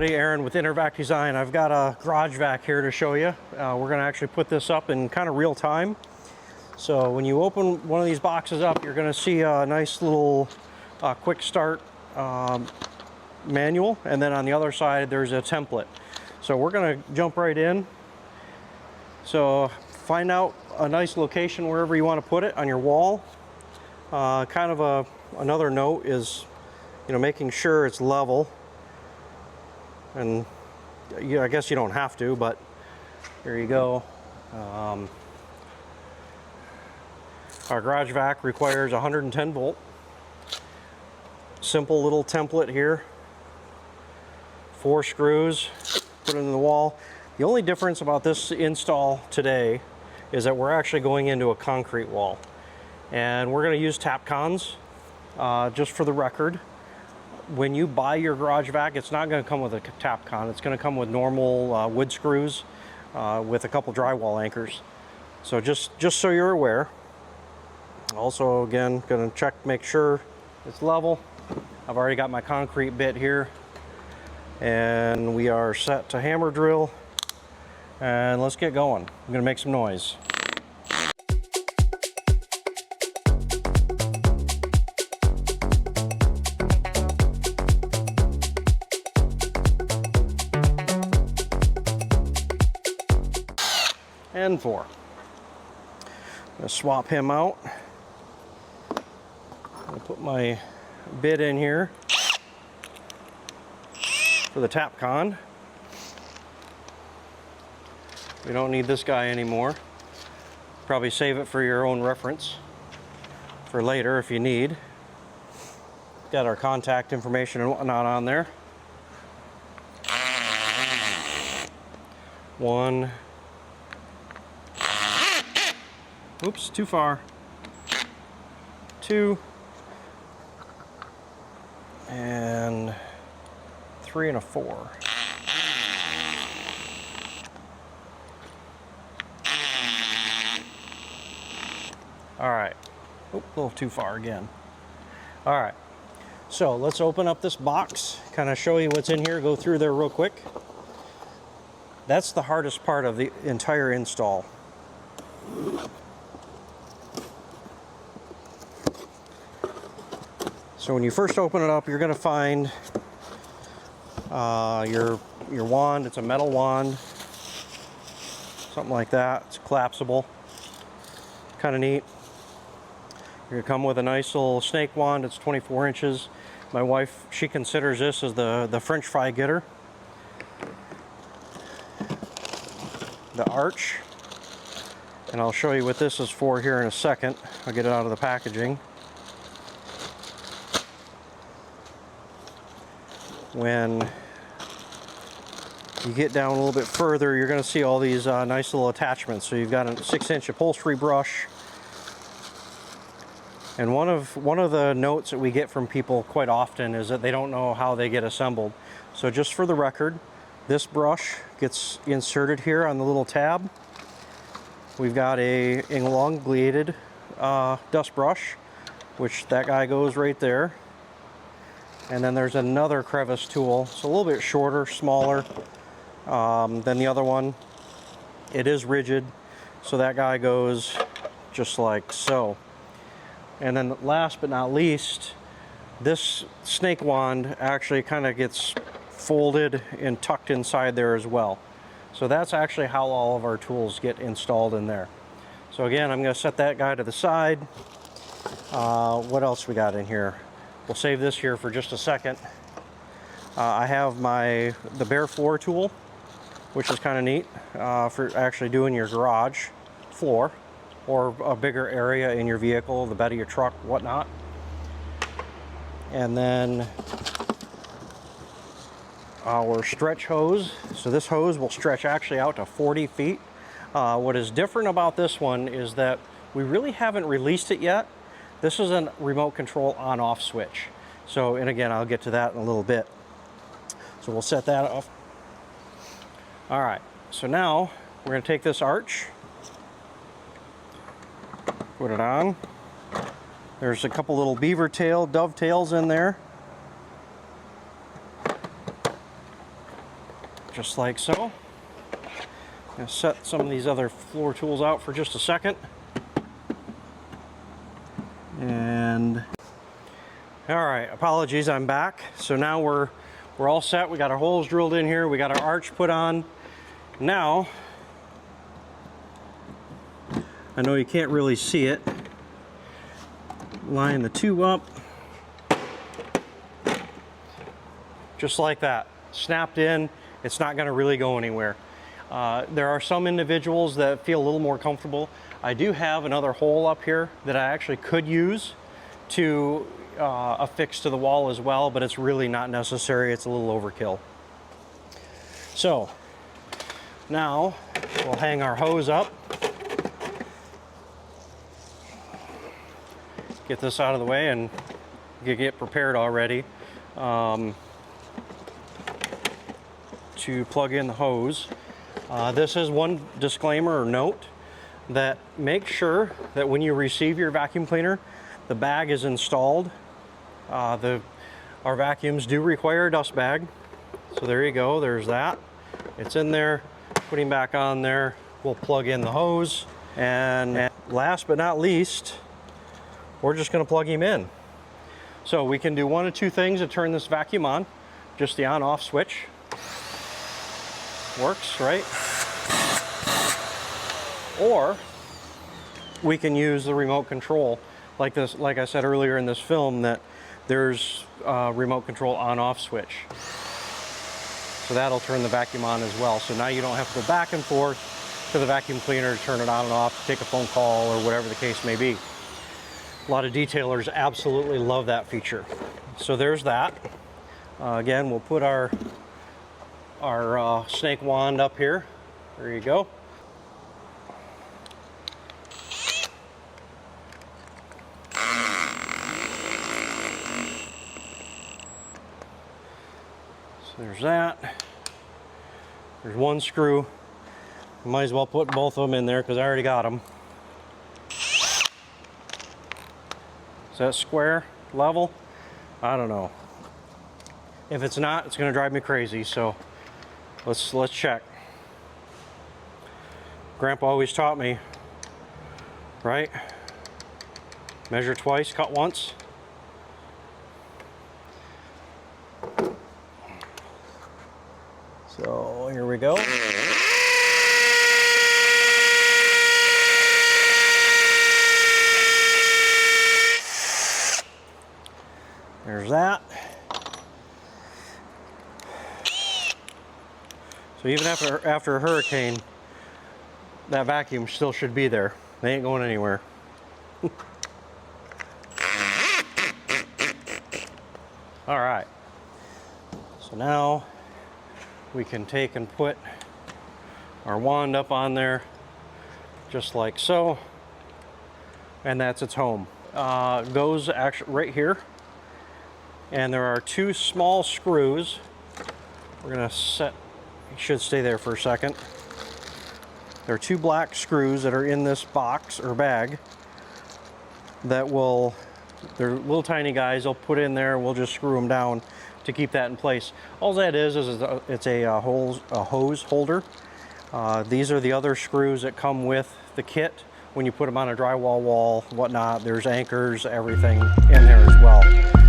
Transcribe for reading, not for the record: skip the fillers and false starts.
everybody, Aaron with InterVac Design. I've got a GarageVac here to show you. We're going to actually put this up in kind of real time. So when you open one of these boxes up, you're going to see a nice little quick start manual, and then on the other side there's a template. So we're going to jump right in. So find out a nice location wherever you want to put it on your wall. Another note is, making sure it's level. And I guess you don't have to, but here you go. Our GarageVac requires 110 volt. Simple little template here. 4 screws, put it in the wall. The only difference about this install today is that we're actually going into a concrete wall. And we're going to use tap cons, just for the record. When you buy your GarageVac, it's not going to come with a tap con. It's going to come with normal wood screws with a couple drywall anchors. So just so you're aware. Also, again, going to check, make sure it's level. I've already got my concrete bit here, and we are set to hammer drill. And let's get going. I'm going to make some noise. And 4. I'm going to swap him out. I'm going to put my bit in here for the tap con. We don't need this guy anymore. Probably save it for your own reference for later if you need. Got our contact information and whatnot on there. 1. Oops, too far. 2. And 3 and a 4. All right. Oop, a little too far again. All right. So let's open up this box, kind of show you what's in here, go through there real quick. That's the hardest part of the entire install. So when you first open it up, you're going to find your wand. It's a metal wand, something like that. It's collapsible, kind of neat. You're going to come with a nice little snake wand. It's 24 inches. My wife, she considers this as the French fry getter. The arch, and I'll show you what this is for here in a second. I'll get it out of the packaging. When you get down a little bit further, you're going to see all these nice little attachments. So you've got a 6-inch upholstery brush. And one of the notes that we get from people quite often is that they don't know how they get assembled. So just for the record, this brush gets inserted here on the little tab. We've got a elongated dust brush, which that guy goes right there. And then there's another crevice tool. It's a little bit shorter, smaller than the other one. It is rigid, so that guy goes just like so. And then last but not least, this snake wand actually kind of gets folded and tucked inside there as well. So that's actually how all of our tools get installed in there. So again, I'm going to set that guy to the side. What else we got in here? We'll save this here for just a second. I have the bare floor tool, which is kind of neat for actually doing your garage floor or a bigger area in your vehicle, the bed of your truck, whatnot. And then our stretch hose. So this hose will stretch actually out to 40 feet. What is different about this one is that we really haven't released it yet. This is a remote control on-off switch. So, and again, I'll get to that in a little bit. So we'll set that off. All right, so now we're going to take this arch, put it on. There's a couple little beaver tail dovetails in there. just like so. I'm going to set some of these other floor tools out for just a second. And all right, apologies, I'm back. So now we're all set. We got our holes drilled in here. We got our arch put on. Now, I know you can't really see it. Line the two up. Just like that. Snapped in. It's not going to really go anywhere. There are some individuals that feel a little more comfortable. I do have another hole up here that I actually could use to affix to the wall as well, but it's really not necessary. It's a little overkill. So now we'll hang our hose up. Get this out of the way and get prepared already to plug in the hose. This is one disclaimer or note that make sure that when you receive your vacuum cleaner, the bag is installed. Our vacuums do require a dust bag. So there you go, there's that. It's in there, putting back on there. We'll plug in the hose. And last but not least, we're just gonna plug him in. So we can do one of two things to turn this vacuum on. Just the on-off switch. Works, right? Or we can use the remote control like this, like I said earlier in this film, that there's a remote control on-off switch. So that'll turn the vacuum on as well. So now you don't have to go back and forth to the vacuum cleaner to turn it on and off, take a phone call or whatever the case may be. A lot of detailers absolutely love that feature. So there's that. Again, we'll put our snake wand up here. There you go. So there's that. There's one screw. Might as well put both of them in there because I already got them. Is that square, level? I don't know. If it's not, it's going to drive me crazy. So let's check. Grandpa always taught me, right? Measure twice, cut once. So here we go. There's that. So even after a hurricane, that vacuum still should be there. They ain't going anywhere. All right. So now we can take and put our wand up on there, just like so, and that's its home. Goes actually right here. And there are two small screws. We're gonna set, it should stay there for a second. There are two black screws that are in this box or bag that will, they're little tiny guys, they'll put in there, we'll just screw them down to keep that in place. All that is it's a hose holder. These are the other screws that come with the kit. When you put them on a drywall wall, whatnot, there's anchors, everything in there as well.